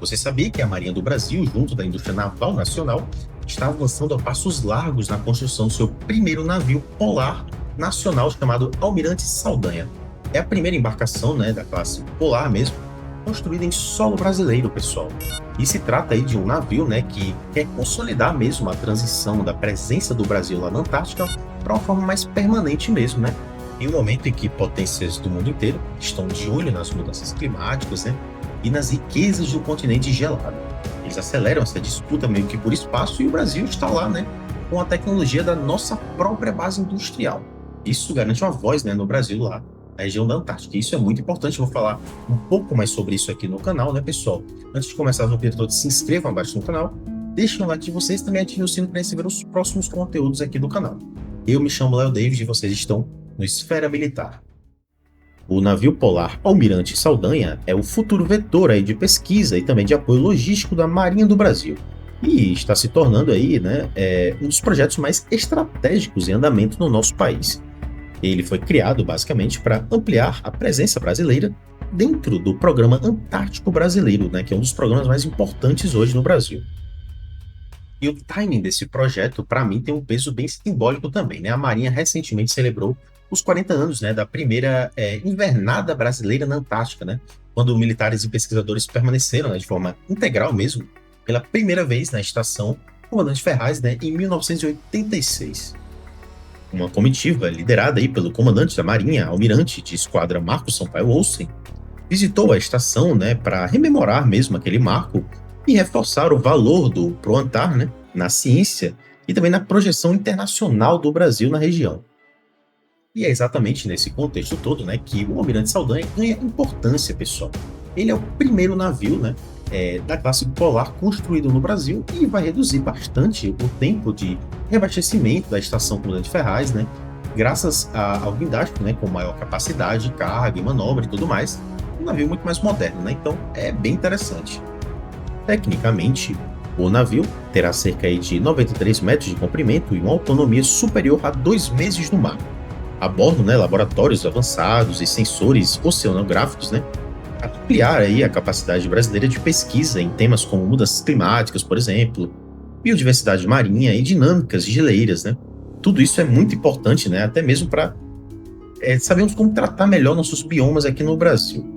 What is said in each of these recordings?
Você sabia que a Marinha do Brasil, junto da indústria naval nacional, está avançando a passos largos na construção do seu primeiro navio polar nacional chamado Almirante Saldanha. É a primeira embarcação, da classe polar mesmo, construída em solo brasileiro, pessoal. E se trata aí de um navio, que quer consolidar mesmo a transição da presença do Brasil lá na Antártica para uma forma mais permanente mesmo, Em um momento em que potências do mundo inteiro estão de olho nas mudanças climáticas, e nas riquezas do continente gelado. Eles aceleram essa disputa meio que por espaço e o Brasil está lá, com a tecnologia da nossa própria base industrial. Isso garante uma voz, no Brasil lá, na região da Antártica. Isso é muito importante, eu vou falar um pouco mais sobre isso aqui no canal, pessoal? Antes de começar, eu peço a todos se inscrevam abaixo no canal, deixem o like de vocês e também ativem o sino para receber os próximos conteúdos aqui do canal. Eu me chamo Léo David e vocês estão no Esfera Militar. O navio polar Almirante Saldanha é o futuro vetor aí de pesquisa e também de apoio logístico da Marinha do Brasil. E está se tornando aí, um dos projetos mais estratégicos em andamento no nosso país. Ele foi criado basicamente para ampliar a presença brasileira dentro do Programa Antártico Brasileiro, que é um dos programas mais importantes hoje no Brasil. E o timing desse projeto, para mim, tem um peso bem simbólico também, A Marinha recentemente celebrou os 40 anos, da primeira invernada brasileira na Antártica, quando militares e pesquisadores permaneceram, de forma integral mesmo, pela primeira vez na estação Comandante Ferraz, em 1986. Uma comitiva liderada aí pelo comandante da Marinha, almirante de esquadra Marcos Sampaio Olsen, visitou a estação, para rememorar mesmo aquele marco e reforçar o valor do PROANTAR, na ciência e também na projeção internacional do Brasil na região. E é exatamente nesse contexto todo, que o Almirante Saldanha ganha importância, pessoal. Ele é o primeiro navio, da classe polar construído no Brasil e vai reduzir bastante o tempo de reabastecimento da estação Comandante Ferraz, graças ao guindaste, com maior capacidade, carga e manobra e tudo mais. Um navio muito mais moderno, então é bem interessante. Tecnicamente, o navio terá cerca de 93 metros de comprimento e uma autonomia superior a 2 meses no mar. A bordo, laboratórios avançados e sensores oceanográficos, para ampliar aí a capacidade brasileira de pesquisa em temas como mudanças climáticas, por exemplo, biodiversidade marinha e dinâmicas geleiras, Tudo isso é muito importante, até mesmo para sabermos como tratar melhor nossos biomas aqui no Brasil.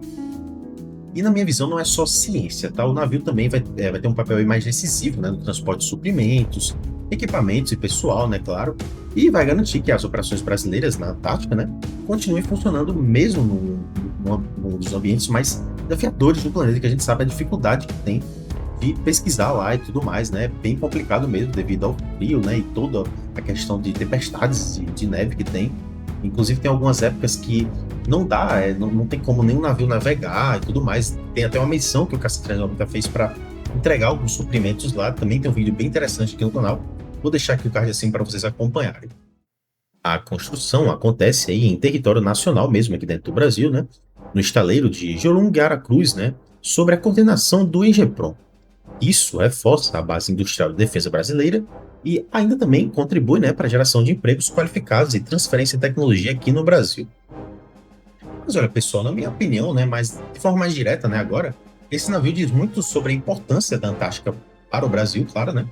E na minha visão não é só ciência, O navio também vai ter um papel aí mais decisivo, no transporte de suprimentos, equipamentos e pessoal, claro, e vai garantir que as operações brasileiras na Antártica, continuem funcionando mesmo num dos ambientes mais desafiadores do planeta, que a gente sabe a dificuldade que tem de pesquisar lá e tudo mais, bem complicado mesmo devido ao frio, e toda a questão de tempestades de neve que tem. Inclusive tem algumas épocas que não dá, não tem como nenhum navio navegar e tudo mais. Tem até uma missão que o Caça-Treinador fez para entregar alguns suprimentos lá. Também tem um vídeo bem interessante aqui no canal. Vou deixar aqui o card assim para vocês acompanharem. A construção acontece aí em território nacional mesmo, aqui dentro do Brasil, no estaleiro de Jolungue Aracruz, sobre a coordenação do ENGEPRON. Isso reforça a base industrial de defesa brasileira e ainda também contribui, para a geração de empregos qualificados e transferência de tecnologia aqui no Brasil. Mas olha, pessoal, na minha opinião, mas de forma mais direta, agora, esse navio diz muito sobre a importância da Antártica para o Brasil, claro,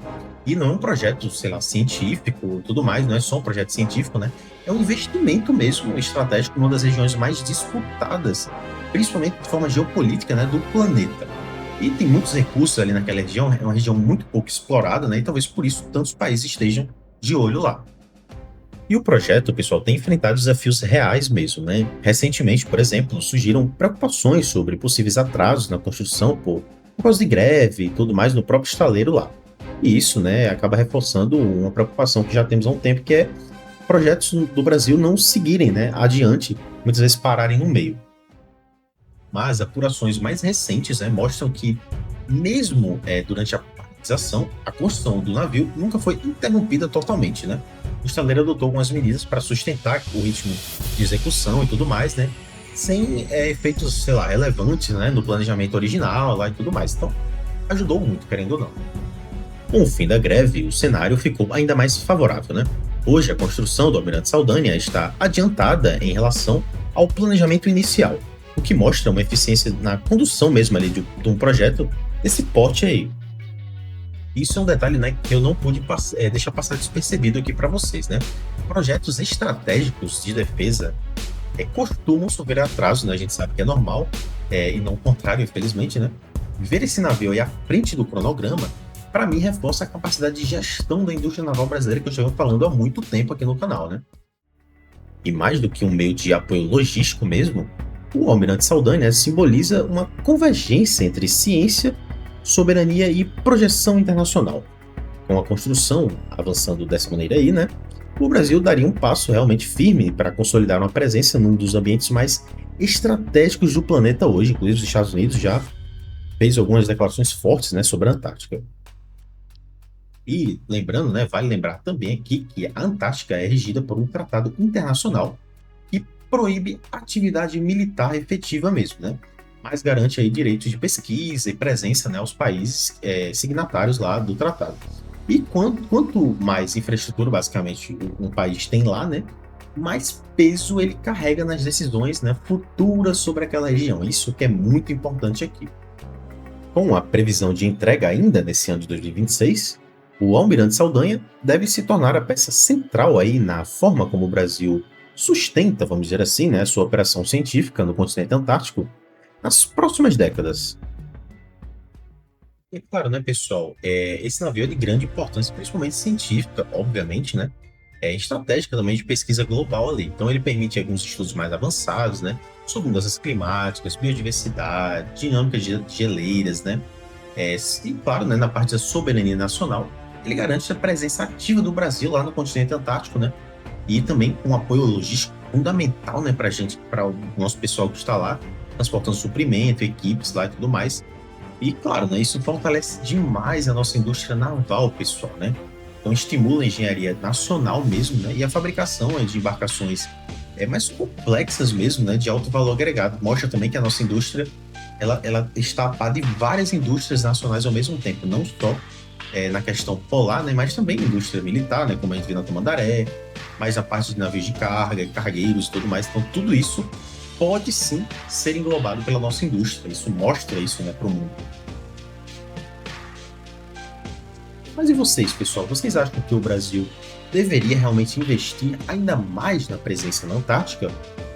E não é um projeto, científico, tudo mais, não é só um projeto científico, É um investimento mesmo estratégico numa das regiões mais disputadas, principalmente de forma geopolítica, do planeta. E tem muitos recursos ali naquela região, é uma região muito pouco explorada, e talvez por isso tantos países estejam de olho lá. E o projeto, pessoal, tem enfrentado desafios reais mesmo, Recentemente, por exemplo, surgiram preocupações sobre possíveis atrasos na construção por causa de greve e tudo mais no próprio estaleiro lá. E isso, acaba reforçando uma preocupação que já temos há um tempo, que é projetos do Brasil não seguirem, adiante, muitas vezes pararem no meio. Mas apurações mais recentes, mostram que, mesmo durante a paralisação, a construção do navio nunca foi interrompida totalmente, O estaleiro adotou algumas medidas para sustentar o ritmo de execução e tudo mais, sem efeitos, relevantes, no planejamento original lá e tudo mais. Então, ajudou muito, querendo ou não. Com o fim da greve, o cenário ficou ainda mais favorável, Hoje, a construção do Almirante Saldanha está adiantada em relação ao planejamento inicial, o que mostra uma eficiência na condução mesmo ali de um projeto esse porte aí. Isso é um detalhe, né, que eu não pude deixar passar despercebido aqui para vocês, né? Projetos estratégicos de defesa costumam sofrer atraso, né? A gente sabe que é normal, e não o contrário, infelizmente, né? Ver esse navio aí à frente do cronograma, para mim, reforça a capacidade de gestão da indústria naval brasileira que eu já venho falando há muito tempo aqui no canal, né? E mais do que um meio de apoio logístico mesmo, o Almirante Saldanha, né, simboliza uma convergência entre ciência, soberania e projeção internacional. Com a construção avançando dessa maneira aí, né, o Brasil daria um passo realmente firme para consolidar uma presença num dos ambientes mais estratégicos do planeta hoje. Inclusive, os Estados Unidos já fez algumas declarações fortes, né, sobre a Antártica. E lembrando, né, vale lembrar também aqui que a Antártica é regida por um tratado internacional que proíbe atividade militar efetiva mesmo, né? Mas garante aí direitos de pesquisa e presença, né, aos países signatários lá do tratado. E quanto mais infraestrutura, basicamente, um país tem lá, né, mais peso ele carrega nas decisões, né, futuras sobre aquela região. Isso que é muito importante aqui. Com a previsão de entrega ainda nesse ano de 2026, o Almirante Saldanha deve se tornar a peça central aí na forma como o Brasil sustenta, vamos dizer assim, né, sua operação científica no continente antártico nas próximas décadas. E claro, né, pessoal, esse navio é de grande importância, principalmente científica, obviamente, né, estratégica também de pesquisa global ali. Então ele permite alguns estudos mais avançados, né, sobre mudanças climáticas, biodiversidade, dinâmica de geleiras, né, e claro, né, na parte da soberania nacional, ele garante a presença ativa do Brasil lá no continente antártico, né, e também com um apoio logístico fundamental, né, para gente, para o nosso pessoal que está lá, transportando suprimento, equipes lá e tudo mais. E claro, né, isso fortalece demais a nossa indústria naval, pessoal, né? Então estimula a engenharia nacional mesmo, né, e a fabricação de embarcações mais complexas mesmo, né, de alto valor agregado. Mostra também que a nossa indústria ela está a par de várias indústrias nacionais ao mesmo tempo, não só na questão polar, né, mas também indústria militar, né, como a gente vê na Tamandaré, mas na parte de navios de carga, cargueiros e tudo mais. Então tudo isso pode sim ser englobado pela nossa indústria. Isso mostra isso, né, para o mundo. Mas e vocês, pessoal? Vocês acham que o Brasil deveria realmente investir ainda mais na presença na Antártica?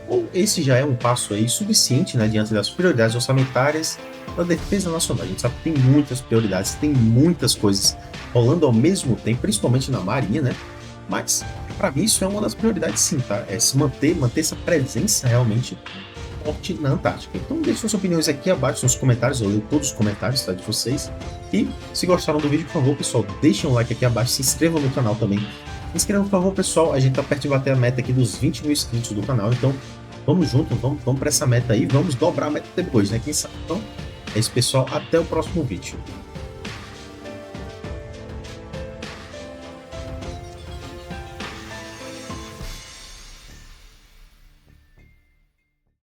Ou esse já é um passo aí suficiente, né, diante das prioridades orçamentárias da defesa nacional? A gente sabe que tem muitas prioridades, tem muitas coisas rolando ao mesmo tempo, principalmente na Marinha, né? Mas, para mim, isso é uma das prioridades sim, tá? É se manter essa presença realmente forte na Antártica. Então deixem suas opiniões aqui abaixo nos comentários, eu leio todos os comentários, tá, de vocês. E se gostaram do vídeo, por favor, pessoal, deixem um like aqui abaixo, se inscrevam no canal também. Se inscrevam, por favor, pessoal, a gente tá perto de bater a meta aqui dos 20 mil inscritos do canal, então vamos junto, vamos para essa meta aí, vamos dobrar a meta depois, né, quem sabe. Então é isso, pessoal, até o próximo vídeo.